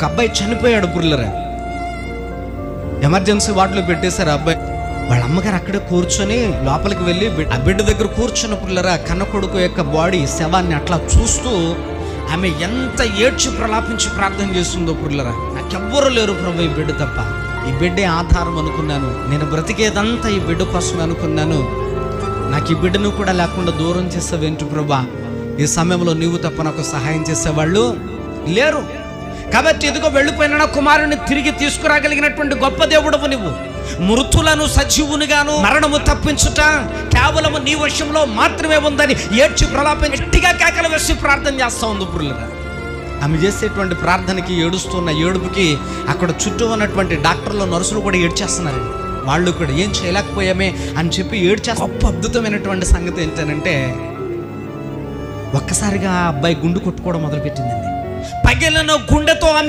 ఒక అబ్బాయి చనిపోయాడు పుల్లరా. ఎమర్జెన్సీ వార్డులో పెట్టేశారు. అబ్బాయి వాళ్ళ అమ్మగారు అక్కడే కూర్చొని లోపలికి వెళ్ళి ఆ బిడ్డ దగ్గర కూర్చున్న పుల్లరా కన్న కొడుకు యొక్క బాడీ శవాన్ని అట్లా చూస్తూ ఆమె ఎంత ఏడ్చి ప్రలాపించి ప్రార్థన చేస్తుందో పుల్లరా. నాకెవ్వరు లేరు ప్రభు, ఈ బిడ్డ తప్ప, ఈ బిడ్డే ఆధారం అనుకున్నాను, నేను బ్రతికేదంతా ఈ బిడ్డ కోసం అనుకున్నాను, నాకు ఈ బిడ్డను కూడా లేకుండా దూరం చేసావేంటి ప్రభా, ఈ సమయంలో నీవు తప్ప నాకు సహాయం చేసేవాళ్ళు లేరు. కాబట్టి ఇదిగో వెళ్ళిపోయిన నా కుమారుని తిరిగి తీసుకురాగలిగినటువంటి గొప్ప దేవుడవు నువ్వు. మృతులను సజీవునిగాను మరణము తప్పించుట కేవలము నీ వశంలో మాత్రమే ఉందని ఏడ్చి ప్రలాపం గట్టిగా కేకలు వేసి ప్రార్థన చేస్తా ఉంది పురులుగా. ఆమె చేసేటువంటి ప్రార్థనకి, ఏడుస్తున్న ఏడుపుకి అక్కడ చుట్టూ ఉన్నటువంటి డాక్టర్లు, నర్సులు కూడా ఏడ్చేస్తున్నారు. వాళ్ళు కూడా ఏం చేయలేకపోయామే అని చెప్పి ఏడ్చేస్తారు. గొప్ప అద్భుతమైనటువంటి సంగతి ఏంటంటే ఒక్కసారిగా ఆ అబ్బాయి గుండు కొట్టుకోవడం మొదలుపెట్టిందండి. పగిలిన గుండెతో ఆమె